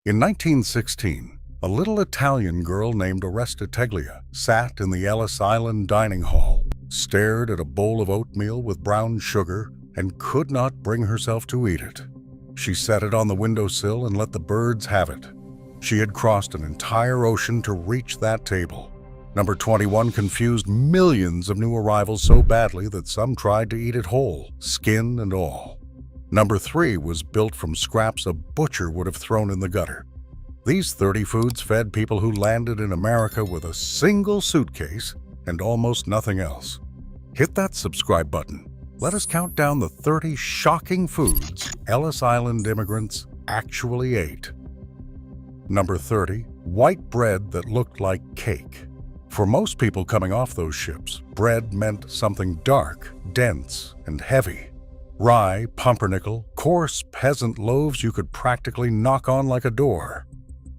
In 1916, a little Italian girl named Oresta Teglia sat in the Ellis Island dining hall, stared at a bowl of oatmeal with brown sugar, and could not bring herself to eat it. She set it on the windowsill and let the birds have it. She had crossed an entire ocean to reach that table. Number 21 confused millions of new arrivals so badly that some tried to eat it whole, skin and all. Number 3 was built from scraps a butcher would have thrown in the gutter. These 30 foods fed people who landed in America with a single suitcase and almost nothing else. Hit that subscribe button. Let us count down the 30 shocking foods Ellis Island immigrants actually ate. Number 30, white bread that looked like cake. For most people coming off those ships, bread meant something dark, dense, and heavy. Rye, pumpernickel, coarse peasant loaves you could practically knock on like a door.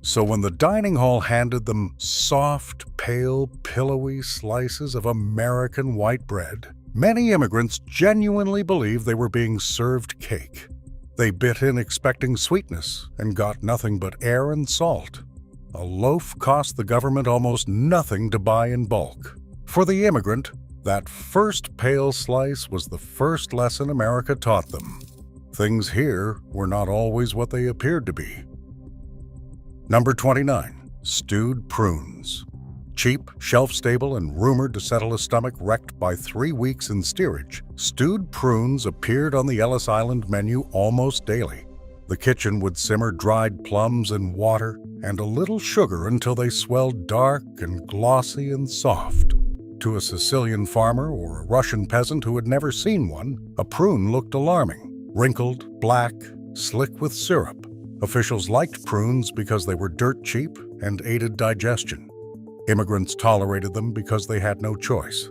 So when the dining hall handed them soft, pale, pillowy slices of American white bread, many immigrants genuinely believed they were being served cake. They bit in expecting sweetness and got nothing but air and salt. A loaf cost the government almost nothing to buy in bulk. For the immigrant, that first pale slice was the first lesson America taught them. Things here were not always what they appeared to be. Number 29, stewed prunes. Cheap, shelf-stable, and rumored to settle a stomach wrecked by 3 weeks in steerage, stewed prunes appeared on the Ellis Island menu almost daily. The kitchen would simmer dried plums in water and a little sugar until they swelled dark and glossy and soft. To a Sicilian farmer or a Russian peasant who had never seen one, a prune looked alarming, wrinkled, black, slick with syrup. Officials liked prunes because they were dirt cheap and aided digestion. Immigrants tolerated them because they had no choice.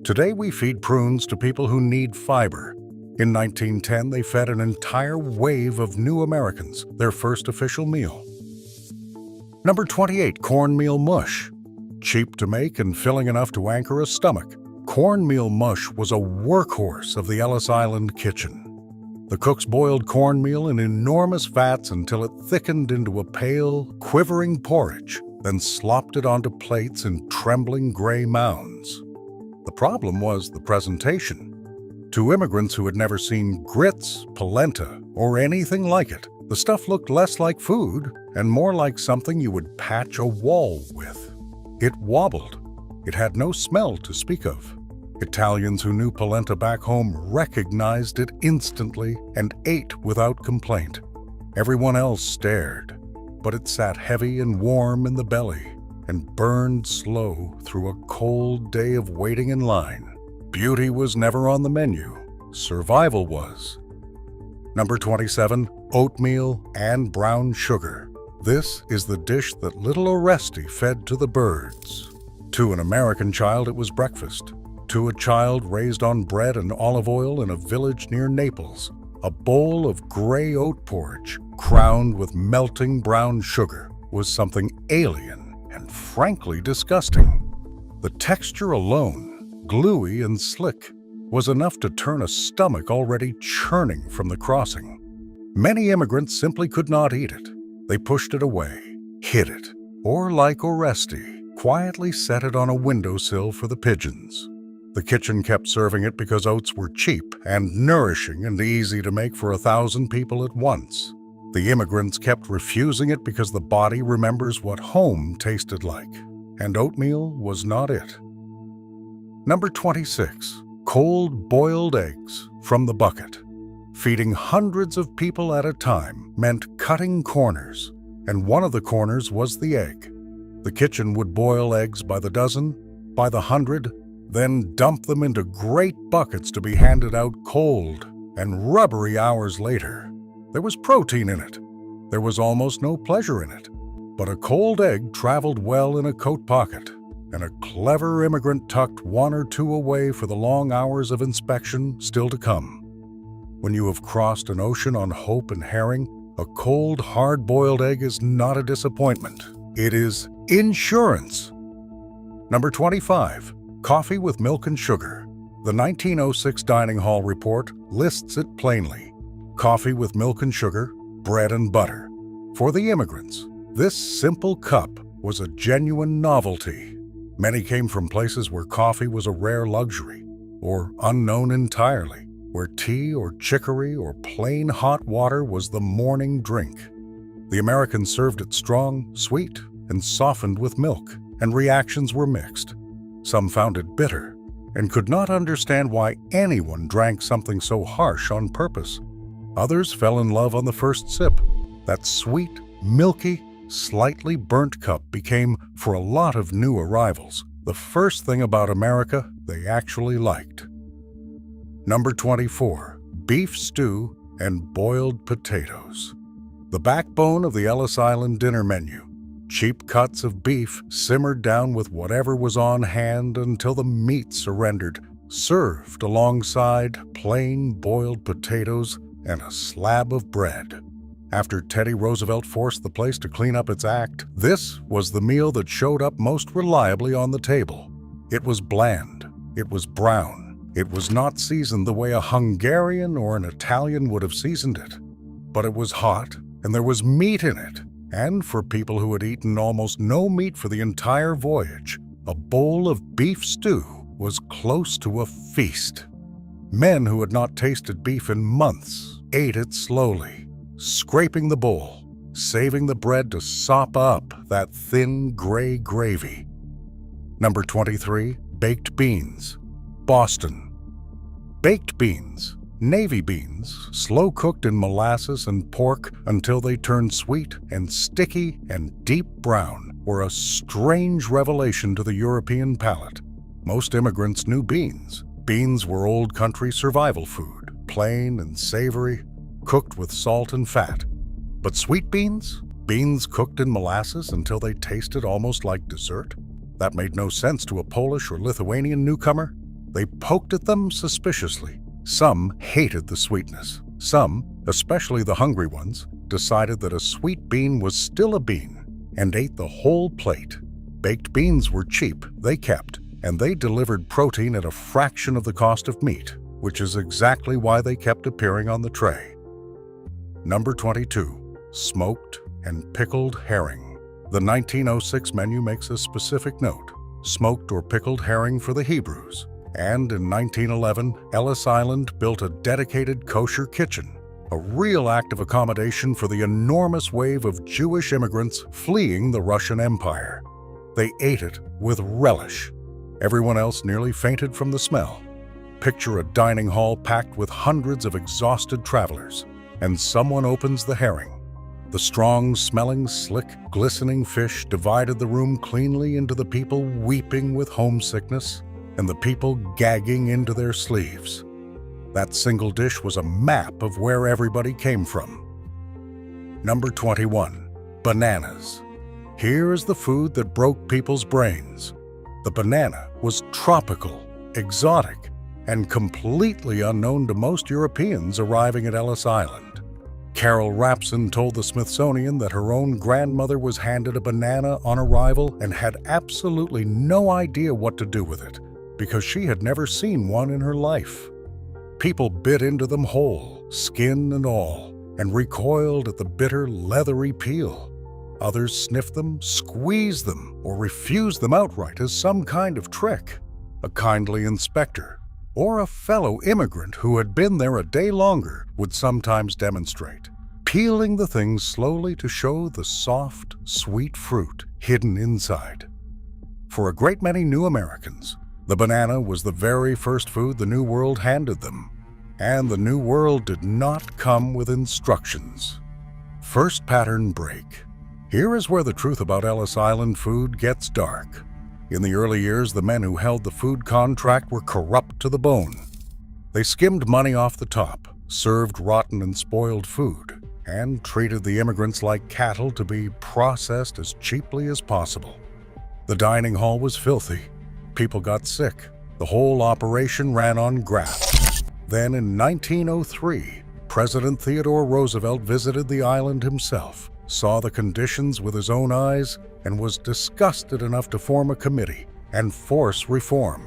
Today we feed prunes to people who need fiber. In 1910, they fed an entire wave of new Americans their first official meal. Number 28, cornmeal mush. Cheap to make and filling enough to anchor a stomach, cornmeal mush was a workhorse of the Ellis Island kitchen. The cooks boiled cornmeal in enormous vats until it thickened into a pale, quivering porridge, then slopped it onto plates in trembling gray mounds. The problem was the presentation. To immigrants who had never seen grits, polenta, or anything like it, the stuff looked less like food and more like something you would patch a wall with. It wobbled. It had no smell to speak of. Italians who knew polenta back home recognized it instantly and ate without complaint. Everyone else stared, but it sat heavy and warm in the belly and burned slow through a cold day of waiting in line. Beauty was never on the menu. Survival was. Number 27, oatmeal and brown sugar. This is the dish that little Oresti fed to the birds. To an American child, it was breakfast. To a child raised on bread and olive oil in a village near Naples, a bowl of gray oat porridge, crowned with melting brown sugar, was something alien and frankly disgusting. The texture alone, gluey and slick, was enough to turn a stomach already churning from the crossing. Many immigrants simply could not eat it. They pushed it away, hid it, or like Oresti, quietly set it on a windowsill for the pigeons. The kitchen kept serving it because oats were cheap and nourishing and easy to make for 1,000 people at once. The immigrants kept refusing it because the body remembers what home tasted like, and oatmeal was not it. Number 26, cold boiled eggs from the bucket. Feeding hundreds of people at a time meant cutting corners, and one of the corners was the egg. The kitchen would boil eggs by the dozen, by the 100, then dump them into great buckets to be handed out cold and rubbery hours later. There was protein in it. There was almost no pleasure in it. But a cold egg traveled well in a coat pocket, and a clever immigrant tucked 1 or 2 away for the long hours of inspection still to come. When you have crossed an ocean on hope and herring, a cold, hard-boiled egg is not a disappointment. It is insurance. Number 25, coffee with milk and sugar. The 1906 Dining Hall Report lists it plainly. Coffee with milk and sugar, bread and butter. For the immigrants, this simple cup was a genuine novelty. Many came from places where coffee was a rare luxury, or unknown entirely, where tea or chicory or plain hot water was the morning drink. The Americans served it strong, sweet, and softened with milk, and reactions were mixed. Some found it bitter and could not understand why anyone drank something so harsh on purpose. Others fell in love on the first sip. That sweet, milky, slightly burnt cup became, for a lot of new arrivals, the first thing about America they actually liked. Number 24, beef stew and boiled potatoes. The backbone of the Ellis Island dinner menu. Cheap cuts of beef simmered down with whatever was on hand until the meat surrendered, served alongside plain boiled potatoes and a slab of bread. After Teddy Roosevelt forced the place to clean up its act, this was the meal that showed up most reliably on the table. It was bland. It was brown. It was not seasoned the way a Hungarian or an Italian would have seasoned it. But it was hot, and there was meat in it. And for people who had eaten almost no meat for the entire voyage, a bowl of beef stew was close to a feast. Men who had not tasted beef in months ate it slowly, scraping the bowl, saving the bread to sop up that thin gray gravy. Number 23, baked beans. Boston. Baked beans, navy beans, slow-cooked in molasses and pork until they turned sweet and sticky and deep brown, were a strange revelation to the European palate. Most immigrants knew beans. Beans were old country survival food, plain and savory, cooked with salt and fat. But sweet beans? Beans cooked in molasses until they tasted almost like dessert? That made no sense to a Polish or Lithuanian newcomer. They poked at them suspiciously. Some hated the sweetness. Some, especially the hungry ones, decided that a sweet bean was still a bean and ate the whole plate. Baked beans were cheap, they kept, and they delivered protein at a fraction of the cost of meat, which is exactly why they kept appearing on the tray. Number 22, smoked and pickled herring. The 1906 menu makes a specific note, smoked or pickled herring for the Hebrews. And in 1911, Ellis Island built a dedicated kosher kitchen, a real act of accommodation for the enormous wave of Jewish immigrants fleeing the Russian Empire. They ate it with relish. Everyone else nearly fainted from the smell. Picture a dining hall packed with hundreds of exhausted travelers, and someone opens the herring. The strong-smelling, slick, glistening fish divided the room cleanly into the people weeping with homesickness and the people gagging into their sleeves. That single dish was a map of where everybody came from. Number 21, bananas. Here is the food that broke people's brains. The banana was tropical, exotic, and completely unknown to most Europeans arriving at Ellis Island. Carol Rapson told the Smithsonian that her own grandmother was handed a banana on arrival and had absolutely no idea what to do with it, because she had never seen one in her life. People bit into them whole, skin and all, and recoiled at the bitter, leathery peel. Others sniffed them, squeezed them, or refused them outright as some kind of trick. A kindly inspector, or a fellow immigrant who had been there a day longer, would sometimes demonstrate, peeling the things slowly to show the soft, sweet fruit hidden inside. For a great many new Americans, the banana was the very first food the New World handed them, and the New World did not come with instructions. First pattern break. Here is where the truth about Ellis Island food gets dark. In the early years, the men who held the food contract were corrupt to the bone. They skimmed money off the top, served rotten and spoiled food, and treated the immigrants like cattle to be processed as cheaply as possible. The dining hall was filthy. People got sick. The whole operation ran on graft. Then in 1903, President Theodore Roosevelt visited the island himself, saw the conditions with his own eyes, and was disgusted enough to form a committee and force reform.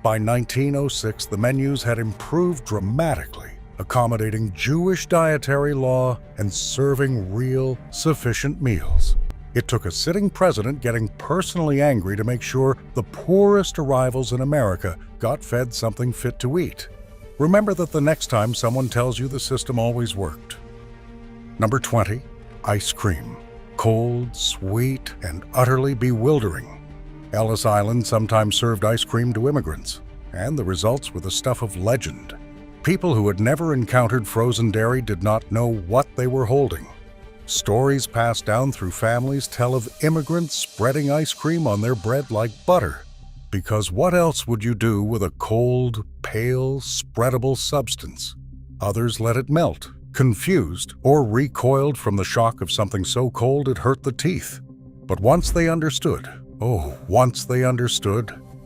By 1906, the menus had improved dramatically, accommodating Jewish dietary law and serving real, sufficient meals. It took a sitting president getting personally angry to make sure the poorest arrivals in America got fed something fit to eat. Remember that the next time someone tells you the system always worked. Number 20, ice cream. Cold, sweet, and utterly bewildering. Ellis Island sometimes served ice cream to immigrants, and the results were the stuff of legend. People who had never encountered frozen dairy did not know what they were holding. Stories passed down through families tell of immigrants spreading ice cream on their bread like butter. Because what else would you do with a cold, pale, spreadable substance? Others let it melt, confused, or recoiled from the shock of something so cold it hurt the teeth. But once they understood,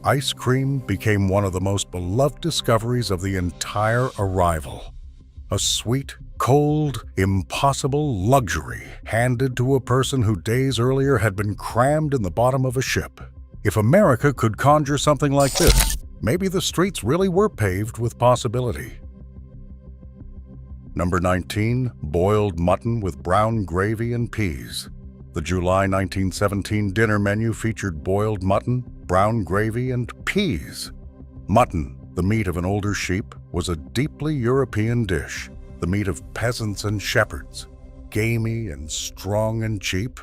ice cream became one of the most beloved discoveries of the entire arrival. A sweet, cold, impossible luxury handed to a person who days earlier had been crammed in the bottom of a ship. If America could conjure something like this, maybe the streets really were paved with possibility. Number 19, boiled mutton with brown gravy and peas. The July 1917 dinner menu featured boiled mutton, brown gravy, and peas. Mutton, the meat of an older sheep, was a deeply European dish, the meat of peasants and shepherds, gamey and strong and cheap.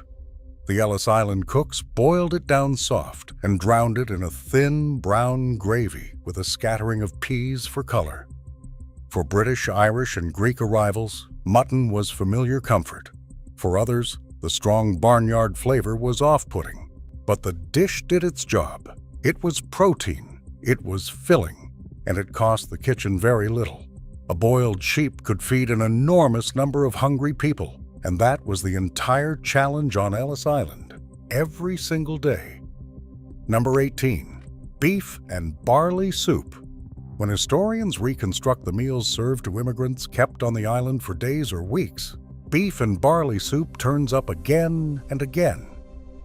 The Ellis Island cooks boiled it down soft and drowned it in a thin brown gravy with a scattering of peas for color. For British, Irish, and Greek arrivals, mutton was familiar comfort. For others, the strong barnyard flavor was off-putting. But the dish did its job. It was protein, it was filling, and it cost the kitchen very little. A boiled sheep could feed an enormous number of hungry people, and that was the entire challenge on Ellis Island, every single day. Number 18, beef and barley soup. When historians reconstruct the meals served to immigrants kept on the island for days or weeks, beef and barley soup turns up again and again.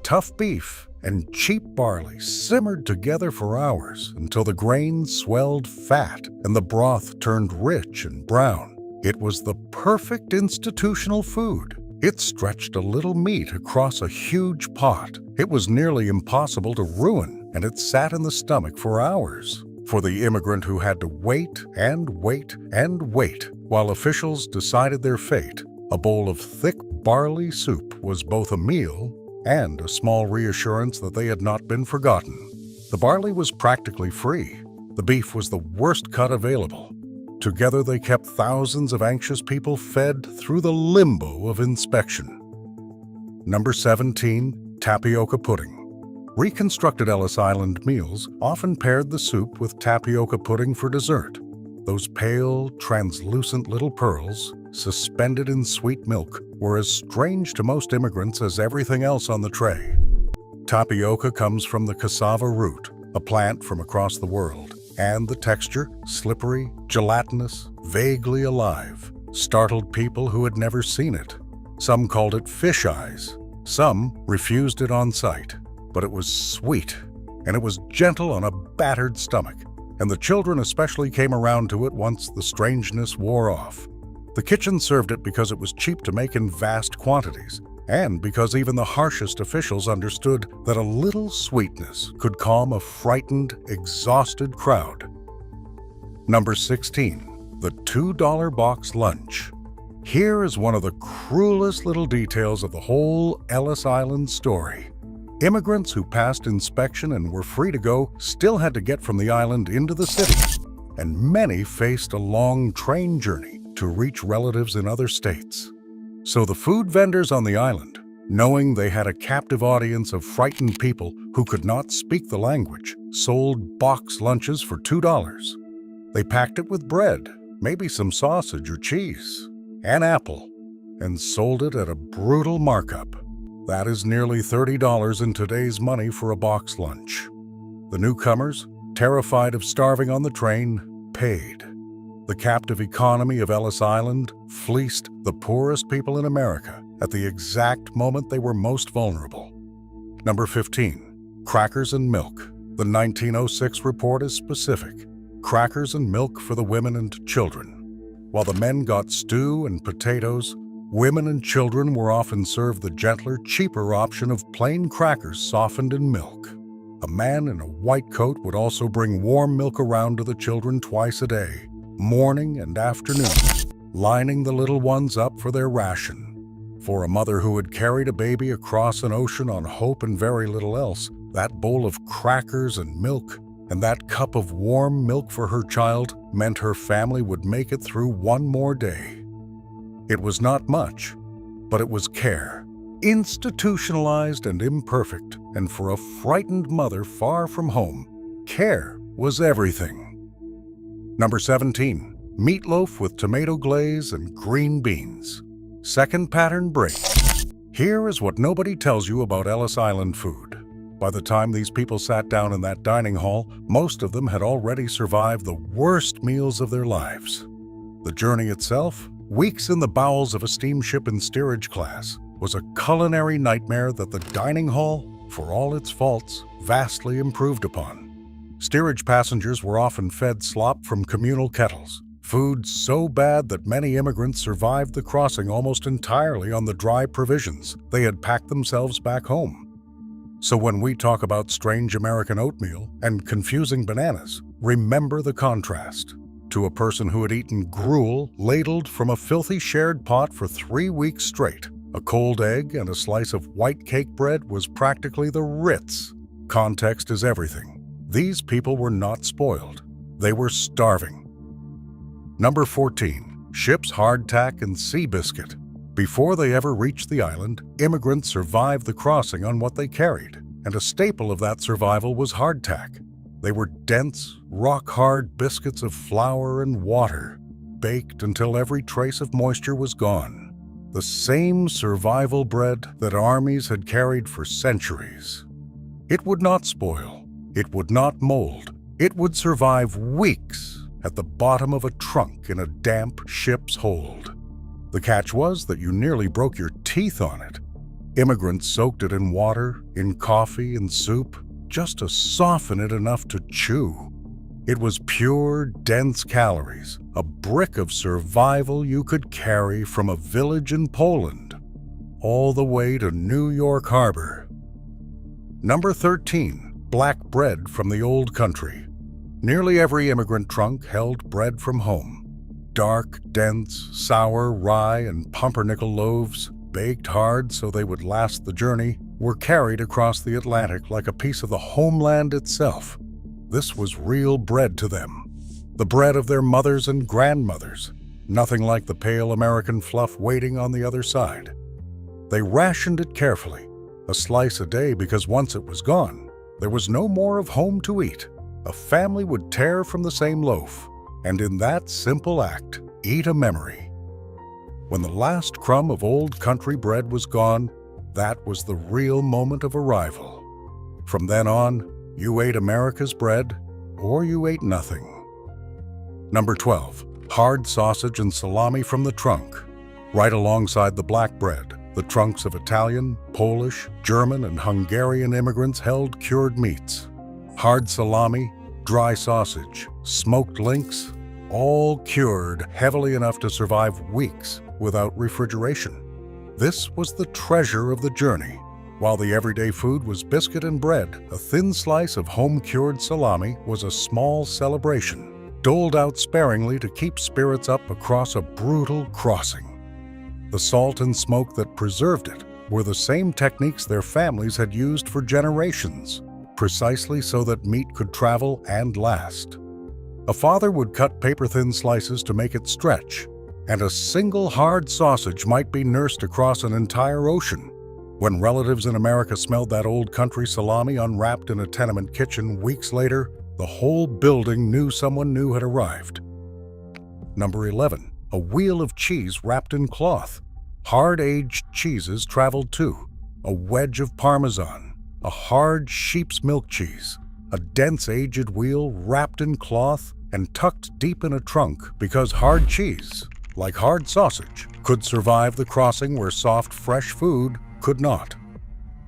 Tough beef and cheap barley simmered together for hours until the grains swelled fat and the broth turned rich and brown. It was the perfect institutional food. It stretched a little meat across a huge pot. It was nearly impossible to ruin, and it sat in the stomach for hours. For the immigrant who had to wait and wait and wait while officials decided their fate, a bowl of thick barley soup was both a meal and a small reassurance that they had not been forgotten. The barley was practically free. The beef was the worst cut available. Together they kept thousands of anxious people fed through the limbo of inspection. Number 17, tapioca pudding. Reconstructed Ellis Island meals often paired the soup with tapioca pudding for dessert. Those pale, translucent little pearls, suspended in sweet milk, were as strange to most immigrants as everything else on the tray. Tapioca comes from the cassava root, a plant from across the world, and the texture, slippery, gelatinous, vaguely alive, startled people who had never seen it. Some called it fish eyes. Some refused it on sight. But it was sweet, and it was gentle on a battered stomach, and the children especially came around to it once the strangeness wore off. The kitchen served it because it was cheap to make in vast quantities, and because even the harshest officials understood that a little sweetness could calm a frightened, exhausted crowd. Number 16, the $2 box lunch. Here is one of the cruelest little details of the whole Ellis Island story. Immigrants who passed inspection and were free to go still had to get from the island into the city, and many faced a long train journey to reach relatives in other states. So the food vendors on the island, knowing they had a captive audience of frightened people who could not speak the language, sold box lunches for $2. They packed it with bread, maybe some sausage or cheese, an apple, and sold it at a brutal markup. That is nearly $30 in today's money for a box lunch. The newcomers, terrified of starving on the train, paid. The captive economy of Ellis Island fleeced the poorest people in America at the exact moment they were most vulnerable. Number 15, crackers and milk. The 1906 report is specific. Crackers and milk for the women and children. While the men got stew and potatoes, women and children were often served the gentler, cheaper option of plain crackers softened in milk. A man in a white coat would also bring warm milk around to the children twice a day, morning and afternoon, lining the little ones up for their ration. For a mother who had carried a baby across an ocean on hope and very little else, that bowl of crackers and milk and that cup of warm milk for her child meant her family would make it through one more day. It was not much, but it was care, institutionalized and imperfect, and for a frightened mother far from home, care was everything. Number 17, meatloaf with tomato glaze and green beans. Second pattern break. Here is what nobody tells you about Ellis Island food. By the time these people sat down in that dining hall, most of them had already survived the worst meals of their lives. The journey itself, weeks in the bowels of a steamship in steerage class, was a culinary nightmare that the dining hall, for all its faults, vastly improved upon. Steerage passengers were often fed slop from communal kettles, food so bad that many immigrants survived the crossing almost entirely on the dry provisions they had packed themselves back home. So when we talk about strange American oatmeal and confusing bananas, remember the contrast. To a person who had eaten gruel ladled from a filthy shared pot for 3 weeks straight, a cold egg and a slice of white cake bread was practically the Ritz. Context is everything. These people were not spoiled. They were starving. Number 14, ship's hardtack and sea biscuit. Before they ever reached the island, immigrants survived the crossing on what they carried, and a staple of that survival was hardtack. They were dense, rock-hard biscuits of flour and water, baked until every trace of moisture was gone. The same survival bread that armies had carried for centuries. It would not spoil. It would not mold. It would survive weeks at the bottom of a trunk in a damp ship's hold. The catch was that you nearly broke your teeth on it. Immigrants soaked it in water, in coffee, and soup, just to soften it enough to chew. It was pure, dense calories, a brick of survival you could carry from a village in Poland, all the way to New York Harbor. Number 13, black bread from the old country. Nearly every immigrant trunk held bread from home. Dark, dense, sour rye and pumpernickel loaves, baked hard so they would last the journey, were carried across the Atlantic like a piece of the homeland itself. This was real bread to them. The bread of their mothers and grandmothers, nothing like the pale American fluff waiting on the other side. They rationed it carefully, a slice a day because once it was gone, there was no more of home to eat. A family would tear from the same loaf, and in that simple act, eat a memory. When the last crumb of old country bread was gone, that was the real moment of arrival. From then on, you ate America's bread, or you ate nothing. Number 12, hard sausage and salami from the trunk. Right alongside the black bread, the trunks of Italian, Polish, German, and Hungarian immigrants held cured meats. Hard salami, dry sausage, smoked lynx, all cured heavily enough to survive weeks without refrigeration. This was the treasure of the journey. While the everyday food was biscuit and bread, a thin slice of home-cured salami was a small celebration, doled out sparingly to keep spirits up across a brutal crossing. The salt and smoke that preserved it were the same techniques their families had used for generations, precisely so that meat could travel and last. A father would cut paper-thin slices to make it stretch, and a single hard sausage might be nursed across an entire ocean. When relatives in America smelled that old country salami unwrapped in a tenement kitchen weeks later, the whole building knew someone new had arrived. Number 11, a wheel of cheese wrapped in cloth. Hard-aged cheeses traveled too. A wedge of Parmesan, a hard sheep's milk cheese, a dense aged wheel wrapped in cloth and tucked deep in a trunk because hard cheese, like hard sausage, could survive the crossing where soft, fresh food could not.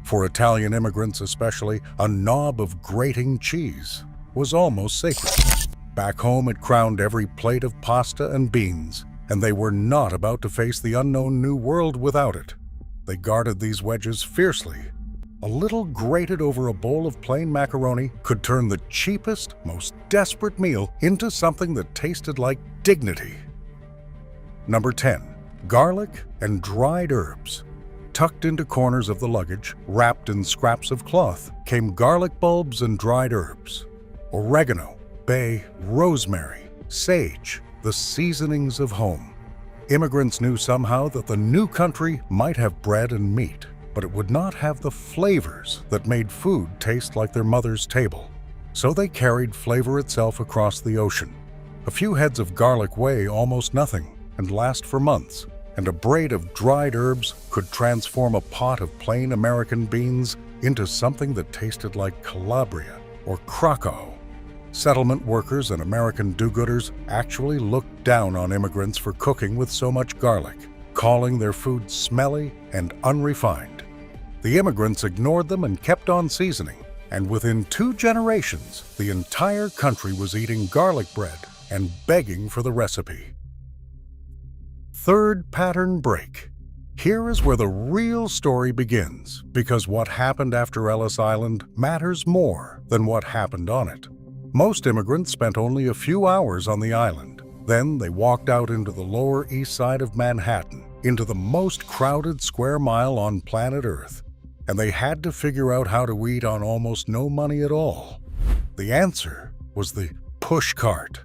For Italian immigrants especially, a knob of grating cheese was almost sacred. Back home, it crowned every plate of pasta and beans, and they were not about to face the unknown new world without it. They guarded these wedges fiercely. A little grated over a bowl of plain macaroni could turn the cheapest, most desperate meal into something that tasted like dignity. Number 10. Garlic and dried herbs. Tucked into corners of the luggage, wrapped in scraps of cloth, came garlic bulbs and dried herbs. Oregano, bay, rosemary, sage, the seasonings of home. Immigrants knew somehow that the new country might have bread and meat, but it would not have the flavors that made food taste like their mother's table. So they carried flavor itself across the ocean. A few heads of garlic weigh almost nothing and last for months, and a braid of dried herbs could transform a pot of plain American beans into something that tasted like Calabria or Krakow. Settlement workers and American do-gooders actually looked down on immigrants for cooking with so much garlic, calling their food smelly and unrefined. The immigrants ignored them and kept on seasoning, and within 2 generations, the entire country was eating garlic bread and begging for the recipe. Third pattern break. Here is where the real story begins, because what happened after Ellis Island matters more than what happened on it. Most immigrants spent only a few hours on the island. Then they walked out into the Lower East Side of Manhattan, into the most crowded square mile on planet Earth. And they had to figure out how to eat on almost no money at all. The answer was the push cart.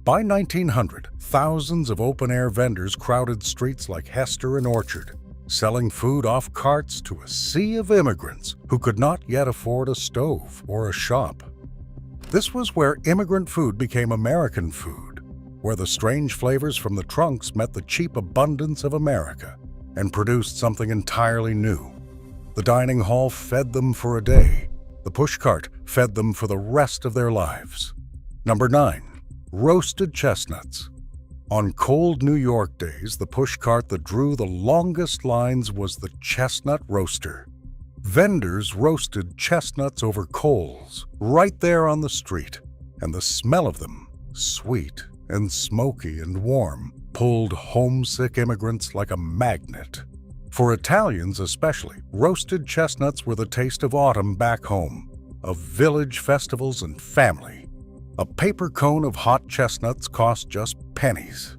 By 1900, thousands of open-air vendors crowded streets like Hester and Orchard, selling food off carts to a sea of immigrants who could not yet afford a stove or a shop. This was where immigrant food became American food, where the strange flavors from the trunks met the cheap abundance of America and produced something entirely new. The dining hall fed them for a day. The pushcart fed them for the rest of their lives. Number 9. Roasted chestnuts. On cold New York days, the pushcart that drew the longest lines was the chestnut roaster. Vendors roasted chestnuts over coals right there on the street, and the smell of them, sweet and smoky and warm, pulled homesick immigrants like a magnet. For Italians especially, roasted chestnuts were the taste of autumn back home, of village festivals and family. A paper cone of hot chestnuts cost just pennies.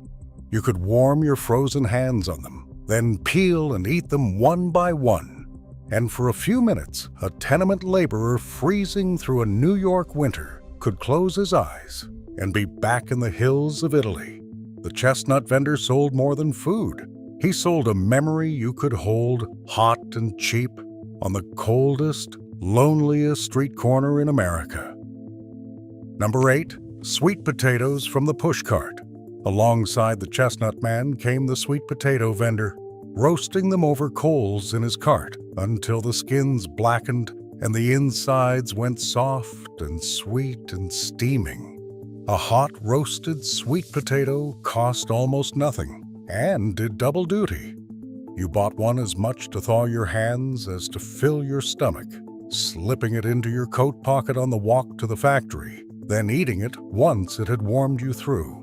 You could warm your frozen hands on them, then peel and eat them one by one. And for a few minutes, a tenement laborer freezing through a New York winter could close his eyes and be back in the hills of Italy. The chestnut vendor sold more than food. He sold a memory you could hold, hot and cheap, on the coldest, loneliest street corner in America. Number 8. Sweet potatoes from the pushcart. Alongside the chestnut man came the sweet potato vendor, roasting them over coals in his cart until the skins blackened and the insides went soft and sweet and steaming. A hot roasted sweet potato cost almost nothing and did double duty. You bought one as much to thaw your hands as to fill your stomach, slipping it into your coat pocket on the walk to the factory, then eating it once it had warmed you through.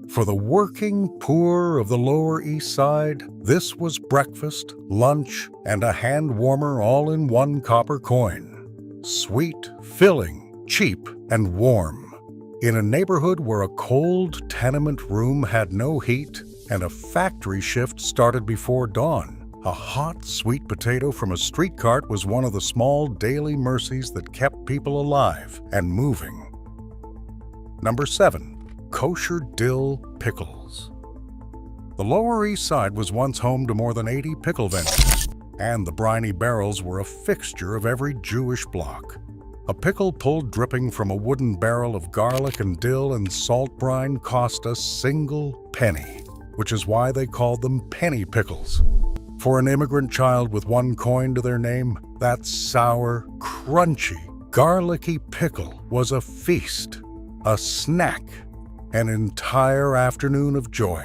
For the working poor of the Lower East Side, this was breakfast, lunch, and a hand warmer all in one copper coin. Sweet, filling, cheap, and warm. In a neighborhood where a cold tenement room had no heat and a factory shift started before dawn, a hot sweet potato from a street cart was one of the small daily mercies that kept people alive and moving. Number 7. Kosher dill pickles. The Lower East Side was once home to more than 80 pickle vendors, and the briny barrels were a fixture of every Jewish block. A pickle pulled dripping from a wooden barrel of garlic and dill and salt brine cost a single penny, which is why they called them penny pickles. For an immigrant child with one coin to their name, that sour, crunchy, garlicky pickle was a feast, a snack, an entire afternoon of joy.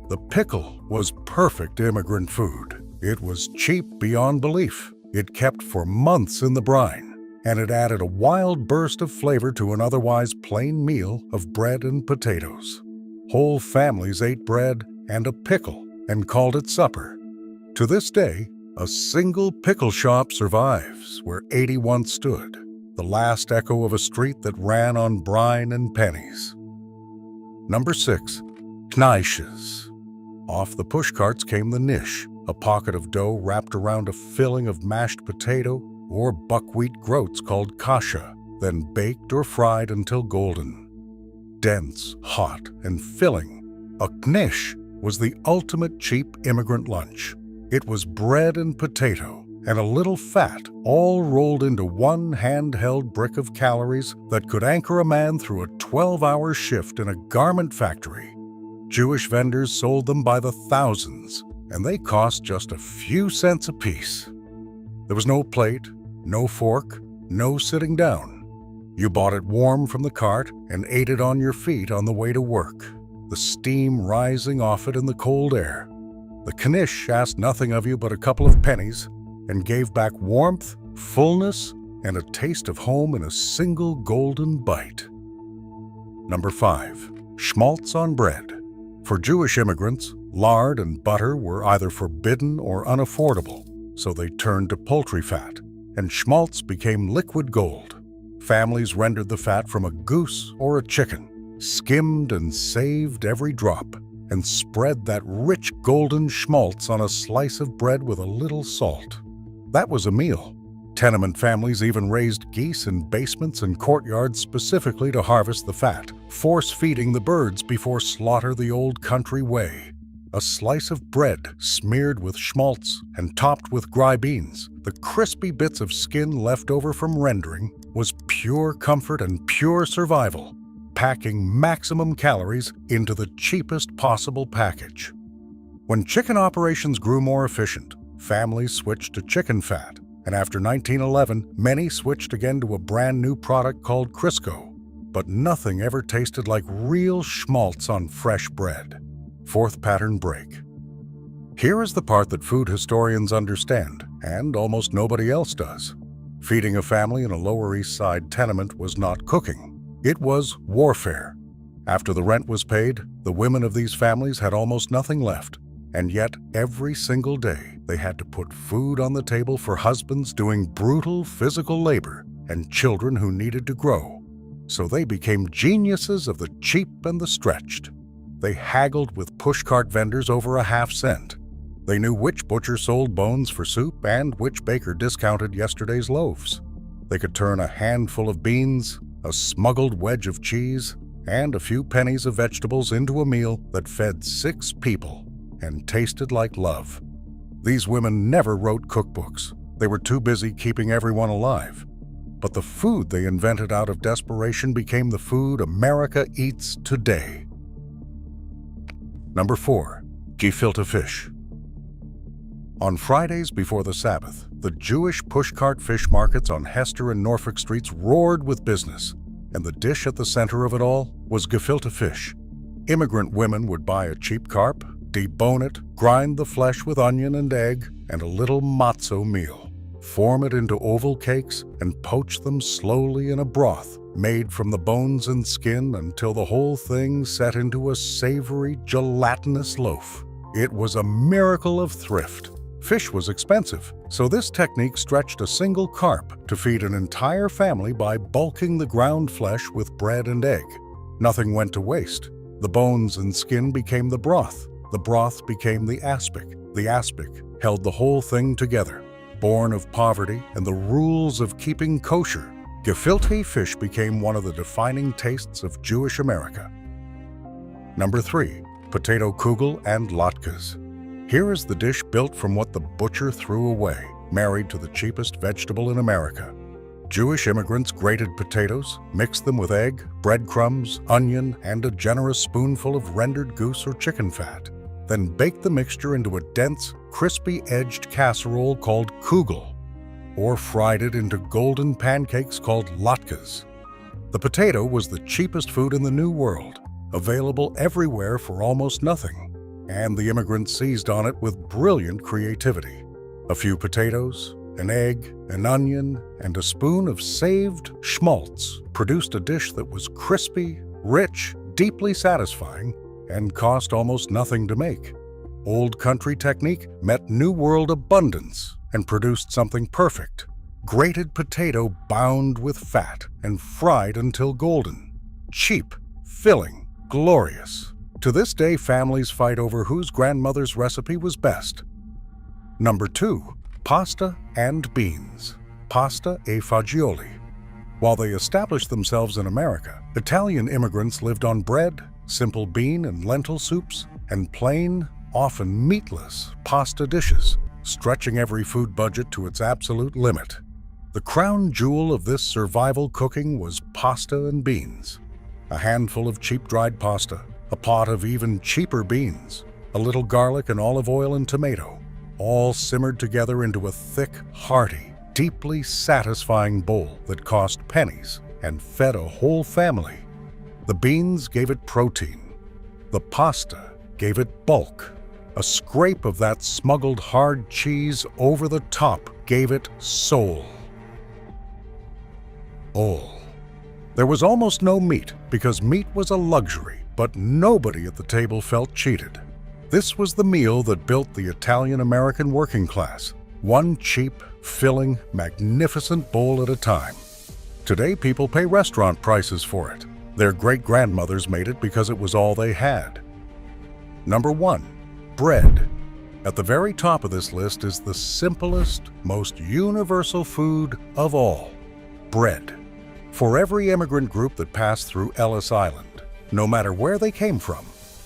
The pickle was perfect immigrant food. It was cheap beyond belief. It kept for months in the brine, and it added a wild burst of flavor to an otherwise plain meal of bread and potatoes. Whole families ate bread and a pickle and called it supper. To this day, a single pickle shop survives where 80 once stood, the last echo of a street that ran on brine and pennies. Number 6. Knishes. Off the pushcarts came the nish, a pocket of dough wrapped around a filling of mashed potato or buckwheat groats called kasha, then baked or fried until golden. Dense, hot, and filling, a knish was the ultimate cheap immigrant lunch. It was bread and potato and a little fat all rolled into one handheld brick of calories that could anchor a man through a 12-hour shift in a garment factory. Jewish vendors sold them by the thousands, and they cost just a few cents apiece. There was no plate, no fork, no sitting down. You bought it warm from the cart and ate it on your feet on the way to work, the steam rising off it in the cold air. The knish asked nothing of you but a couple of pennies and gave back warmth, fullness, and a taste of home in a single golden bite. Number 5. Schmaltz on bread. For Jewish immigrants, lard and butter were either forbidden or unaffordable, so they turned to poultry fat, and schmaltz became liquid gold. Families rendered the fat from a goose or a chicken, skimmed and saved every drop, and spread that rich golden schmaltz on a slice of bread with a little salt. That was a meal. Tenement families even raised geese in basements and courtyards specifically to harvest the fat, force-feeding the birds before slaughter the old country way. A slice of bread smeared with schmaltz and topped with dry beans, the crispy bits of skin left over from rendering, was pure comfort and pure survival, packing maximum calories into the cheapest possible package. When chicken operations grew more efficient, families switched to chicken fat, and after 1911, many switched again to a brand new product called Crisco. But nothing ever tasted like real schmaltz on fresh bread. 4th pattern break. Here is the part that food historians understand, and almost nobody else does. Feeding a family in a Lower East Side tenement was not cooking. It was warfare. After the rent was paid, the women of these families had almost nothing left. And yet, every single day, they had to put food on the table for husbands doing brutal physical labor and children who needed to grow. So they became geniuses of the cheap and the stretched. They haggled with pushcart vendors over a half-cent. They knew which butcher sold bones for soup and which baker discounted yesterday's loaves. They could turn a handful of beans, a smuggled wedge of cheese, and a few pennies of vegetables into a meal that fed 6 people and tasted like love. These women never wrote cookbooks. They were too busy keeping everyone alive. But the food they invented out of desperation became the food America eats today. Number 4. Gefilte fish. On Fridays before the Sabbath, the Jewish pushcart fish markets on Hester and Norfolk Streets roared with business, and the dish at the center of it all was gefilte fish. Immigrant women would buy a cheap carp, debone it, grind the flesh with onion and egg, and a little matzo meal, form it into oval cakes, and poach them slowly in a broth made from the bones and skin until the whole thing set into a savory, gelatinous loaf. It was a miracle of thrift. Fish was expensive, so this technique stretched a single carp to feed an entire family by bulking the ground flesh with bread and egg. Nothing went to waste. The bones and skin became the broth became the aspic held the whole thing together. Born of poverty and the rules of keeping kosher, gefilte fish became one of the defining tastes of Jewish America. Number 3. Potato kugel and latkes. Here is the dish built from what the butcher threw away, married to the cheapest vegetable in America. Jewish immigrants grated potatoes, mixed them with egg, breadcrumbs, onion, and a generous spoonful of rendered goose or chicken fat, then baked the mixture into a dense, crispy-edged casserole called kugel, or fried it into golden pancakes called latkes. The potato was the cheapest food in the New World, available everywhere for almost nothing, and the immigrants seized on it with brilliant creativity. A few potatoes, An egg, an onion, and a spoon of saved schmaltz produced a dish that was crispy, rich, deeply satisfying, and cost almost nothing to make. Old country technique met New World abundance and produced something perfect. Grated potato bound with fat and fried until golden. Cheap, filling, glorious. To this day, families fight over whose grandmother's recipe was best. Number 2. Pasta and beans. Pasta e fagioli. While they established themselves in America, Italian immigrants lived on bread, simple bean and lentil soups, and plain, often meatless, pasta dishes, stretching every food budget to its absolute limit. The crown jewel of this survival cooking was pasta and beans. A handful of cheap dried pasta, a pot of even cheaper beans, a little garlic and olive oil and tomato, all simmered together into a thick, hearty, deeply satisfying bowl that cost pennies and fed a whole family. The beans gave it protein. The pasta gave it bulk. A scrape of that smuggled hard cheese over the top gave it soul. There was almost no meat because meat was a luxury, but nobody at the table felt cheated. This was the meal that built the Italian-American working class, one cheap, filling, magnificent bowl at a time. Today, people pay restaurant prices for it. Their great-grandmothers made it because it was all they had. Number 1. Bread. At the very top of this list is the simplest, most universal food of all: bread. For every immigrant group that passed through Ellis Island, no matter where they came from,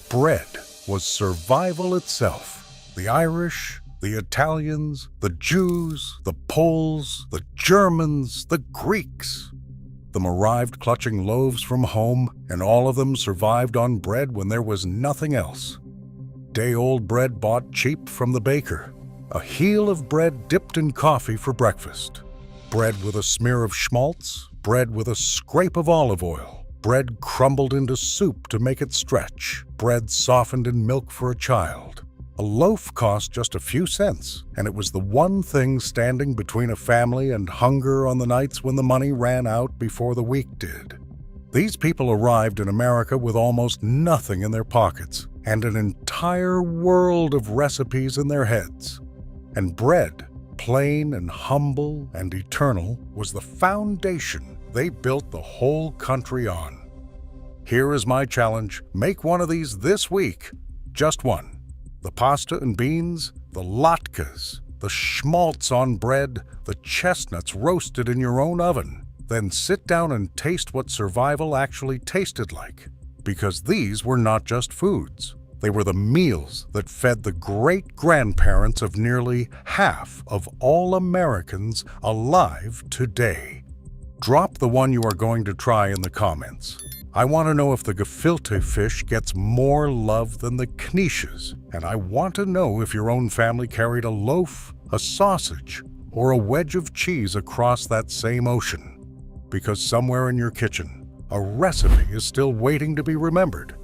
bread was survival itself. The Irish, the Italians, the Jews, the Poles, the Germans, the Greeks. Them arrived clutching loaves from home, and all of them survived on bread when there was nothing else. Day-old bread bought cheap from the baker. A heel of bread dipped in coffee for breakfast. Bread with a smear of schmaltz, bread with a scrape of olive oil, bread crumbled into soup to make it stretch, bread softened in milk for a child. A loaf cost just a few cents, and it was the one thing standing between a family and hunger on the nights when the money ran out before the week did. These people arrived in America with almost nothing in their pockets and an entire world of recipes in their heads. And bread, plain and humble and eternal, was the foundation they built the whole country on. Here is my challenge: make one of these this week. Just one. The pasta and beans, the latkes, the schmaltz on bread, the chestnuts roasted in your own oven. Then sit down and taste what survival actually tasted like. Because these were not just foods. They were the meals that fed the great-grandparents of nearly half of all Americans alive today. Drop the one you are going to try in the comments. I want to know if the gefilte fish gets more love than the knishes, and I want to know if your own family carried a loaf, a sausage, or a wedge of cheese across that same ocean. Because somewhere in your kitchen, a recipe is still waiting to be remembered.